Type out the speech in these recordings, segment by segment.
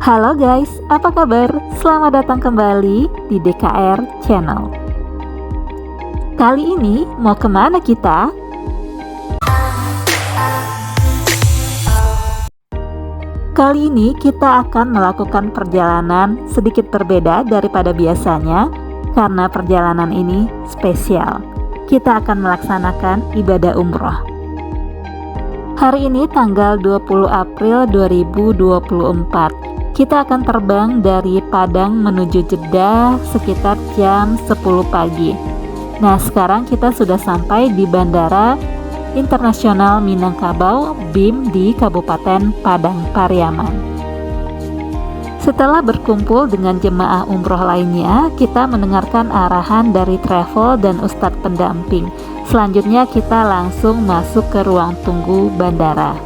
Halo guys, apa kabar? Selamat datang kembali di DKR Channel. Kali ini mau kemana kita? Kali ini kita akan melakukan perjalanan sedikit berbeda daripada biasanya karena perjalanan ini spesial. Kita akan melaksanakan ibadah umroh. Hari ini tanggal 20 April 2024. Kita akan terbang dari Padang menuju Jeddah sekitar jam 10 pagi. Nah, sekarang kita sudah sampai di Bandara Internasional Minangkabau BIM di Kabupaten Padang Pariaman. Setelah berkumpul dengan jemaah umroh lainnya, kita mendengarkan arahan dari travel dan ustadz pendamping. Selanjutnya kita langsung masuk ke ruang tunggu bandara.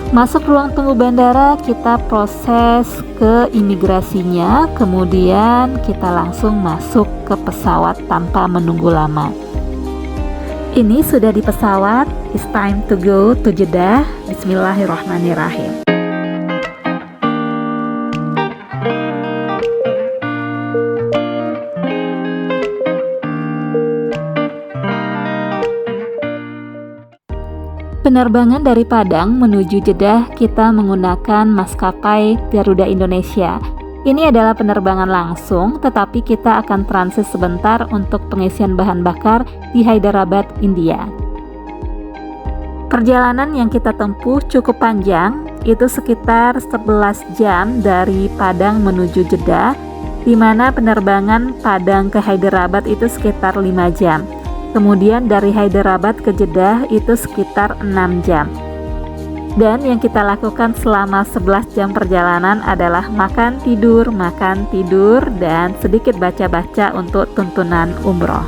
Masuk ruang tunggu bandara, kita proses ke imigrasinya, kemudian kita langsung masuk ke pesawat tanpa menunggu lama. Ini sudah di pesawat, it's time to go to Jeddah. Bismillahirrahmanirrahim. Penerbangan dari Padang menuju Jeddah kita menggunakan maskapai Garuda Indonesia. Ini adalah penerbangan langsung, tetapi kita akan transit sebentar untuk pengisian bahan bakar di Hyderabad, India. Perjalanan yang kita tempuh cukup panjang, itu sekitar 11 jam dari Padang menuju Jeddah, di mana penerbangan Padang ke Hyderabad itu sekitar 5 jam. Kemudian dari Hyderabad ke Jeddah itu sekitar 6 jam. Dan yang kita lakukan selama 11 jam perjalanan adalah makan tidur, dan sedikit baca-baca untuk tuntunan umroh.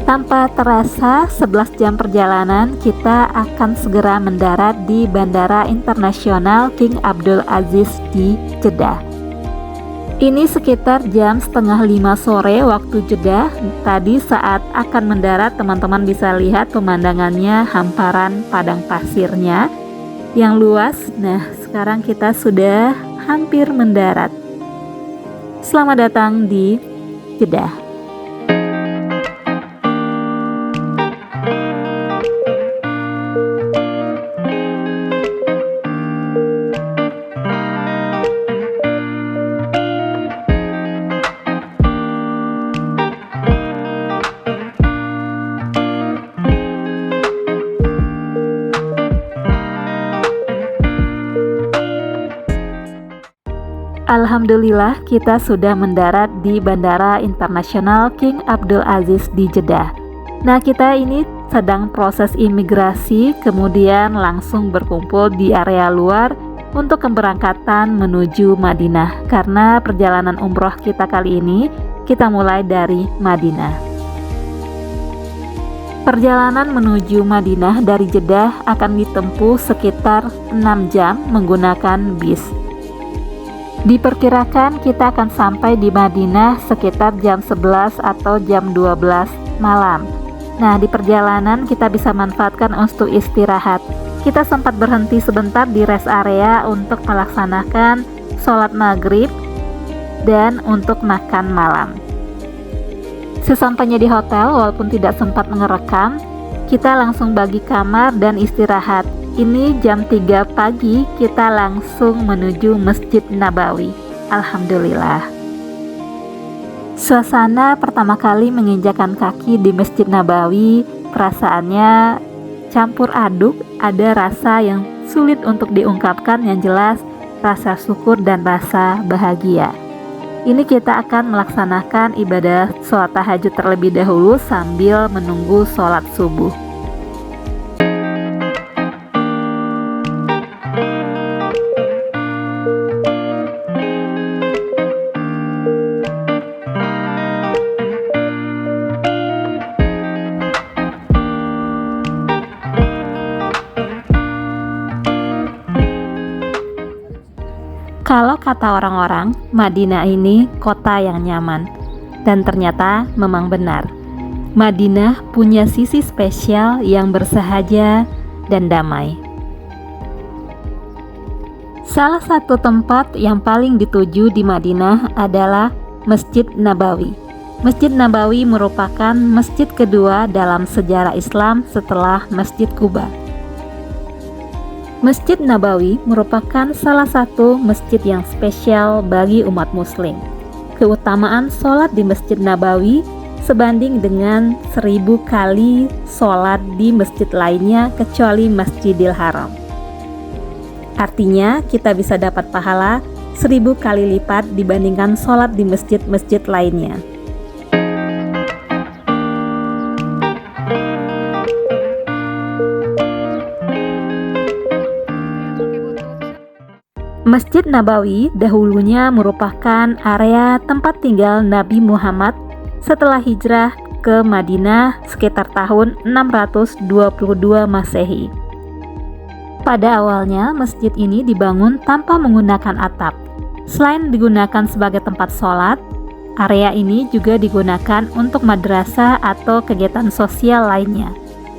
Tanpa terasa 11 jam perjalanan kita akan segera mendarat di Bandara Internasional King Abdul Aziz di Jeddah. Ini sekitar jam setengah 5 sore waktu Jeddah. Tadi saat akan mendarat, teman-teman bisa lihat pemandangannya, hamparan padang pasirnya yang luas. Nah, sekarang kita sudah hampir mendarat. Selamat datang di Jeddah. Alhamdulillah kita sudah mendarat di Bandara Internasional King Abdul Aziz di Jeddah. Nah, kita ini sedang proses imigrasi, kemudian langsung berkumpul di area luar untuk keberangkatan menuju Madinah. Karena perjalanan umroh kita kali ini, kita mulai dari Madinah. Perjalanan menuju Madinah dari Jeddah akan ditempuh sekitar 6 jam menggunakan bis. Diperkirakan kita akan sampai di Madinah sekitar jam 11 atau jam 12 malam. Nah, di perjalanan kita bisa manfaatkan untuk istirahat. Kita sempat berhenti sebentar di rest area untuk melaksanakan sholat maghrib dan untuk makan malam. Sesampainya di hotel, walaupun tidak sempat mengerekam, kita langsung bagi kamar dan istirahat. Ini jam 3 pagi kita langsung menuju Masjid Nabawi. Alhamdulillah. Suasana pertama kali menginjakan kaki di Masjid Nabawi, perasaannya campur aduk, ada rasa yang sulit untuk diungkapkan, yang jelas rasa syukur dan rasa bahagia. Ini kita akan melaksanakan ibadah sholat tahajud terlebih dahulu sambil menunggu sholat subuh. Kalau kata orang-orang, Madinah ini kota yang nyaman. Dan ternyata memang benar. Madinah punya sisi spesial yang bersahaja dan damai. Salah satu tempat yang paling dituju di Madinah adalah Masjid Nabawi. Masjid Nabawi merupakan masjid kedua dalam sejarah Islam setelah Masjid Kuba. Masjid Nabawi merupakan salah satu masjid yang spesial bagi umat muslim. Keutamaan sholat di Masjid Nabawi sebanding dengan 1000 kali sholat di masjid lainnya kecuali Masjidil Haram. Artinya kita bisa dapat pahala 1000 kali lipat dibandingkan sholat di masjid-masjid lainnya. Masjid Nabawi dahulunya merupakan area tempat tinggal Nabi Muhammad setelah hijrah ke Madinah sekitar tahun 622 Masehi. Pada awalnya, masjid ini dibangun tanpa menggunakan atap. Selain digunakan sebagai tempat sholat, area ini juga digunakan untuk madrasah atau kegiatan sosial lainnya.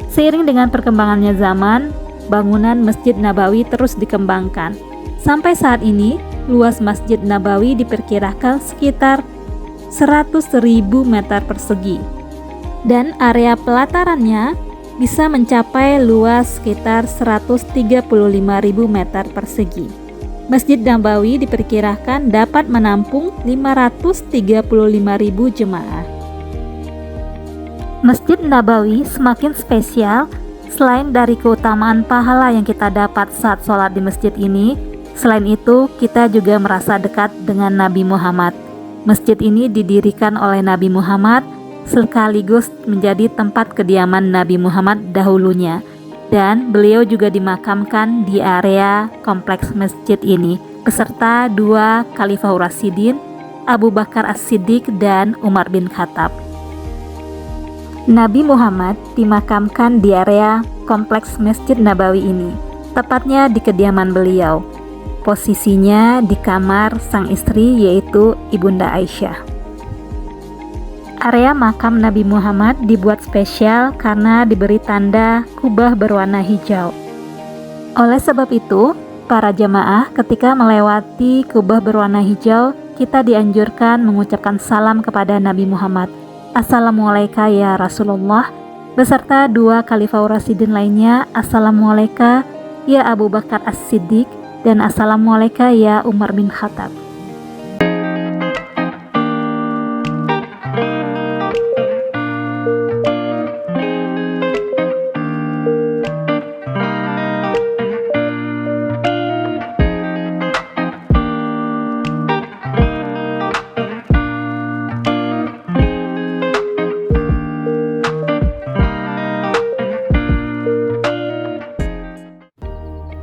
Seiring dengan perkembangannya zaman, bangunan Masjid Nabawi terus dikembangkan. Sampai saat ini, luas Masjid Nabawi diperkirakan sekitar 100.000 meter persegi. Dan area pelatarannya bisa mencapai luas sekitar 135.000 meter persegi. Masjid Nabawi diperkirakan dapat menampung 535.000 jemaah. Masjid Nabawi semakin spesial selain dari keutamaan pahala yang kita dapat saat sholat di masjid ini. Selain itu, kita juga merasa dekat dengan Nabi Muhammad. Masjid ini didirikan oleh Nabi Muhammad sekaligus menjadi tempat kediaman Nabi Muhammad dahulunya, dan beliau juga dimakamkan di area kompleks masjid ini beserta 2 Khalifah Rasyidin, Abu Bakar As-Siddiq dan Umar bin Khattab. Nabi Muhammad dimakamkan di area kompleks Masjid Nabawi ini, tepatnya di kediaman beliau. Posisinya di kamar sang istri yaitu Ibunda Aisyah. Area makam Nabi Muhammad dibuat spesial karena diberi tanda kubah berwarna hijau. Oleh sebab itu, para jamaah ketika melewati kubah berwarna hijau, kita dianjurkan mengucapkan salam kepada Nabi Muhammad. Assalamualaikum ya Rasulullah, beserta 2 Khalifah Rasyidin lainnya, Assalamualaikum ya Abu Bakar As-Siddiq, dan Assalamualaikum ya Umar bin Khattab.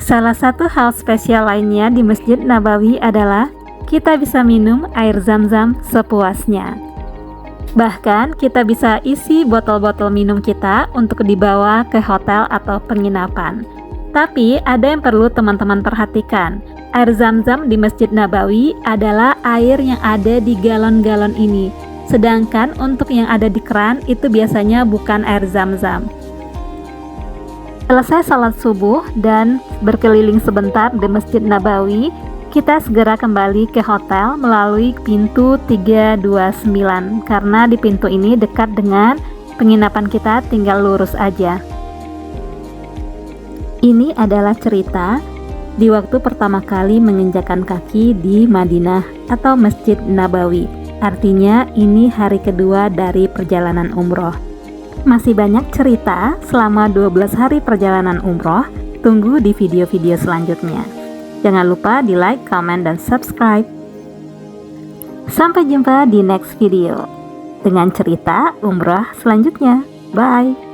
Salah satu hal spesial lainnya di Masjid Nabawi adalah kita bisa minum air zam-zam sepuasnya. Bahkan kita bisa isi botol-botol minum kita untuk dibawa ke hotel atau penginapan. Tapi ada yang perlu teman-teman perhatikan. Air zam-zam di Masjid Nabawi adalah air yang ada di galon-galon ini. Sedangkan untuk yang ada di keran itu biasanya bukan air zam-zam. Selesai salat subuh dan berkeliling sebentar di Masjid Nabawi, kita segera kembali ke hotel melalui pintu 329 karena di pintu ini dekat dengan penginapan kita, tinggal lurus aja. Ini adalah cerita di waktu pertama kali menginjakan kaki di Madinah atau Masjid Nabawi. Artinya ini hari kedua dari perjalanan umroh. Masih banyak cerita selama 12 hari perjalanan umroh. Tunggu di video-video selanjutnya. Jangan lupa di like, comment, dan subscribe. Sampai jumpa di next video dengan cerita umroh selanjutnya. Bye.